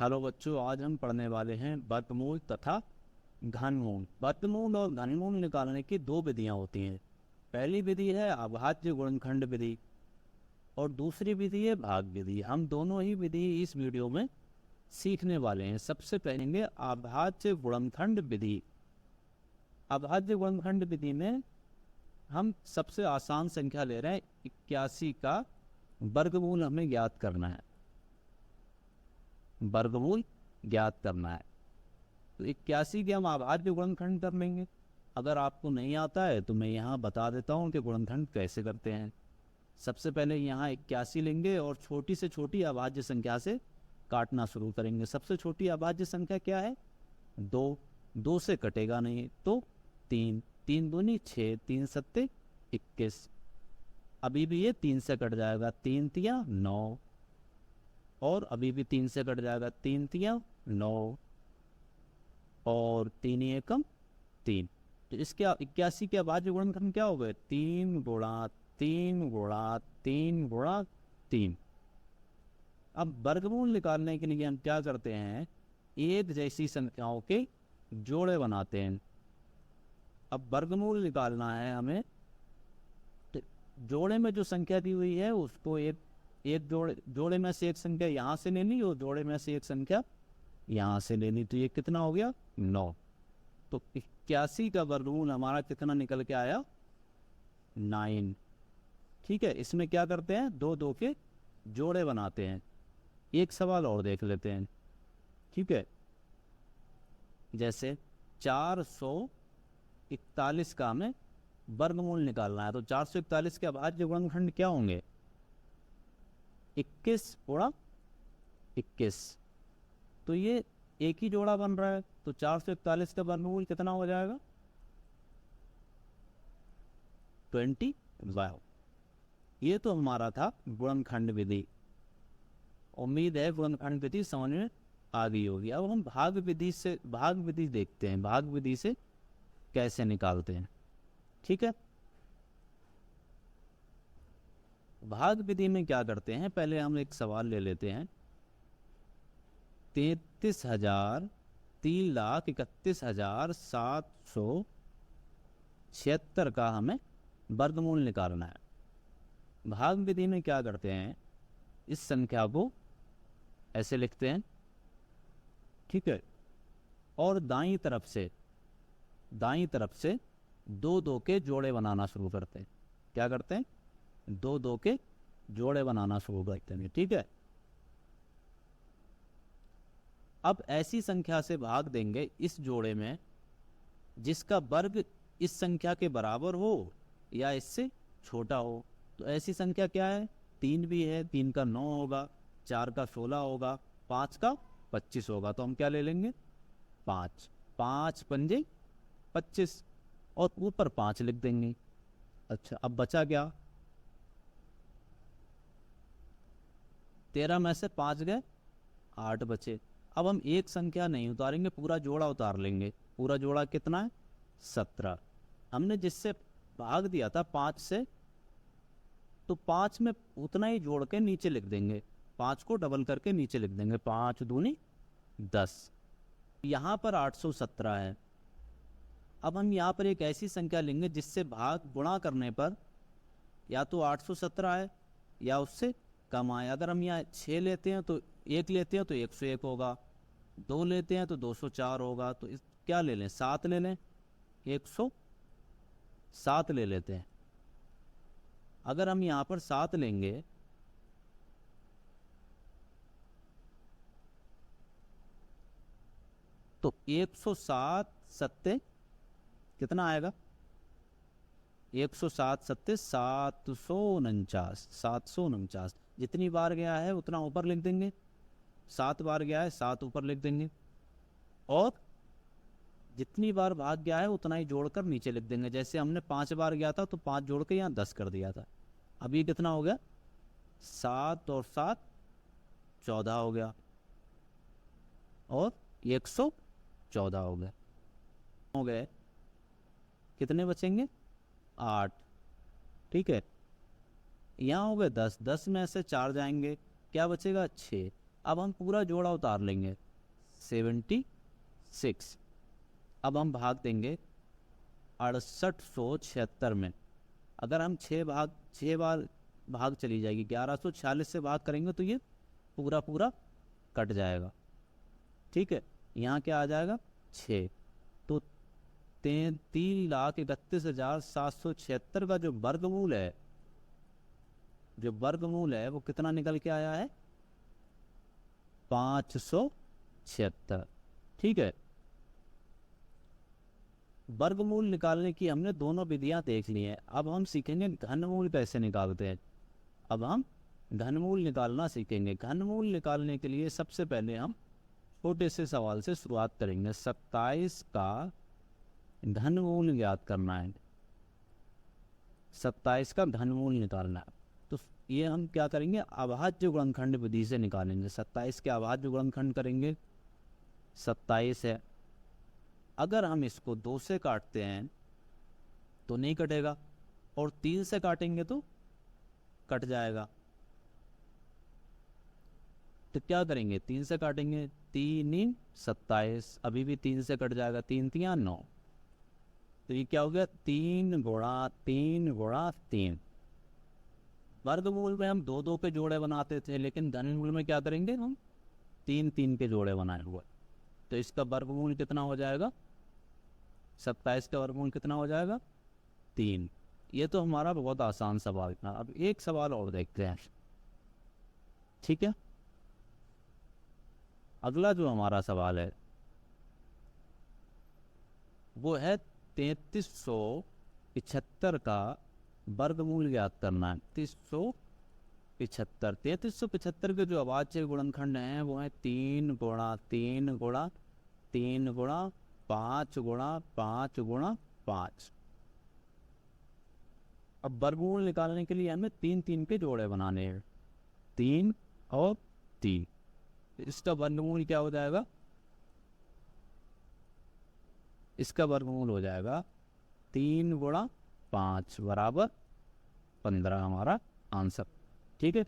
Hello बच्चों, आज हम पढ़ने वाले हैं वर्गमूल तथा घनमूल। वर्गमूल और घनमूल निकालने की दो विधियां होती हैं। पहली विधि है अभाज्य गुणनखंड विधि और दूसरी विधि है भाग विधि। हम दोनों ही विधि इस वीडियो में सीखने वाले हैं। सबसे पहले अभाज्य गुणनखंड विधि। अभाज्य गुणनखंड विधि में हम सबसे आसान संख्या ले रहे हैं 81 का वर्गमूल हमें ज्ञात करना है। वर्गमूल ज्ञात करना है तो 81 के हम अभाज्य गुणनखंड कर लेंगे। अगर आपको नहीं आता है तो मैं यहाँ बता देता हूँ कि गुणनखंड कैसे करते हैं। सबसे पहले यहाँ 81 लेंगे और छोटी से छोटी अभाज्य संख्या से काटना शुरू करेंगे। सबसे छोटी अभाज्य संख्या क्या है? 2। 2 से कटेगा नहीं तो 3। 3 दूनी 6, 3 सत्ते 21। अभी भी ये 3 से कट जाएगा, 3 तिया 9 और अभी भी 3 से कट जाएगा, 3 तिया 9 और 3 एकम 3। तो इसके 81 के अभाज्य गुणनखंड क्या हो गए? 3 गुणा 3 गुणा 3 गुणा 3। अब वर्गमूल निकालने के लिए हम क्या करते हैं? एक जैसी संख्याओं के जोड़े बनाते हैं। अब वर्गमूल निकालना है हमें तो जोड़े में जो संख्या दी हुई है उसको एक जोड़े में से एक संख्या यहाँ से लेनी और जोड़े में से एक संख्या यहाँ से लेनी। तो ये कितना हो गया? 9। तो 81 का वर्गमूल हमारा कितना निकल के आया? 9। ठीक है, इसमें क्या करते हैं? 2 के जोड़े बनाते हैं। एक सवाल और देख लेते हैं। ठीक है, जैसे 441 का हमें वर्गमूल निकालना है तो 441 के अभाज्य गुणनखंड क्या होंगे? 21 गुणा 21। तो ये एक ही जोड़ा बन रहा है तो 441 का वर्गमूल कितना हो जाएगा? 25। ये तो हमारा था गुणनखंड विधि। उम्मीद है गुणनखंड विधि समझ में आ गई होगी। अब हम भाग विधि देखते हैं। भाग विधि से कैसे निकालते हैं। ठीक है, भाग विधि में क्या करते हैं? पहले हम एक सवाल ले लेते हैं। 33,31,776 का हमें वर्गमूल निकालना है। भाग विधि में क्या करते हैं? इस संख्या को ऐसे लिखते हैं। ठीक है, और दाईं तरफ से 2 के जोड़े बनाना शुरू करते हैं। क्या करते हैं? 2 के जोड़े बनाना शुरू करते हैं। ठीक है, अब ऐसी संख्या से भाग देंगे इस जोड़े में जिसका वर्ग इस संख्या के बराबर हो या इससे छोटा हो। तो ऐसी संख्या क्या है? 3 भी है। 3 का 9 होगा, 4 का 16 होगा, 5 का 25 होगा। तो हम क्या ले लेंगे? 5। 5 पंजे 25 और ऊपर 5 लिख देंगे। अच्छा, अब बचा क्या? 13 में से 5 गए, 8 बचे। अब हम एक संख्या नहीं उतारेंगे, पूरा जोड़ा उतार लेंगे। पूरा जोड़ा कितना है? 17। हमने जिससे भाग दिया था 5 से, तो 5 में उतना ही जोड़ के नीचे लिख देंगे। 5 को डबल करके नीचे लिख देंगे। 5 दूनी 10। यहाँ पर 817 है। अब हम यहाँ पर एक ऐसी संख्या लेंगे जिससे भाग गुणा करने पर या तो 817 है या उससे कम आए। अगर हम यहाँ 6 लेते हैं तो 1 लेते हैं तो 101 होगा, 2 लेते हैं तो 204 होगा। तो क्या ले लें? 7 ले लें, 107 ले लेते हैं। अगर हम यहाँ पर 7 लेंगे तो 107 सत्ते कितना आएगा? 107 सत्ते 749। 749 जितनी बार गया है उतना ऊपर लिख देंगे। 7 बार गया है 7 ऊपर लिख देंगे और जितनी बार भाग गया है उतना ही जोड़कर नीचे लिख देंगे। जैसे हमने 5 बार गया था तो 5 जोड़ के यहाँ 10 कर दिया था। अब ये कितना हो गया? 7 और 7 14 हो गया और 114 हो गए। कितने बचेंगे? 8। ठीक है, यहाँ हो गए 10। 10 में से 4 जाएंगे, क्या बचेगा? 6। अब हम पूरा जोड़ा उतार लेंगे 76। अब हम भाग देंगे 6876 में। अगर हम 6 बार भाग चली जाएगी, 1146 से भाग करेंगे तो ये पूरा पूरा कट जाएगा। ठीक है, यहाँ क्या आ जाएगा 6। तो 3,31,776 का जो वर्गमूल है वो कितना निकल के आया है 576। ठीक है, वर्गमूल निकालने की हमने दोनों विधियां देख ली हैं। अब हम सीखेंगे घनमूल कैसे निकालते हैं। अब हम घनमूल निकालना सीखेंगे। घनमूल निकालने के लिए सबसे पहले हम छोटे से सवाल से शुरुआत करेंगे। 27 का घनमूल ज्ञात करना है, 27 का घनमूल निकालना है। तो ये हम क्या करेंगे, अभाज्य गुणनखंड विधि से निकालेंगे। 27 के अभाज्य गुणनखंड करेंगे। 27 है, अगर हम इसको 2 से काटते हैं तो नहीं कटेगा, और 3 से काटेंगे तो कट जाएगा। तो क्या करेंगे, 3 से काटेंगे, 3 27, अभी भी 3 से कट जाएगा, 3 3 9। तो ये क्या हो गया 3 गुणा 3 गुणा 3। वर्गमूल में हम 2 2 के जोड़े बनाते थे, लेकिन घनमूल में क्या करेंगे, हम 3 3 के जोड़े बनाए हुए। तो इसका वर्गमूल कितना हो जाएगा, 27 का वर्गमूल कितना हो जाएगा 3। ये तो हमारा बहुत आसान सवाल था। अब एक सवाल और देखते हैं। ठीक है, अगला जो हमारा सवाल है वो है 3375 का वर्गमूल ज्ञात करना है। 3375 के जो अभाज्य गुणनखंड हैं वो है 3 गुणा 3 गुणा 3 गुणा 5 गुणा 5 गुणा 5। अब वर्गमूल निकालने के लिए हमें 3 3 के जोड़े बनाने हैं, 3 और 3। इसका वर्गमूल क्या हो जाएगा, इसका वर्गमूल हो जाएगा 3 गुणा 5 बराबर 15, हमारा आंसर। ठीक है।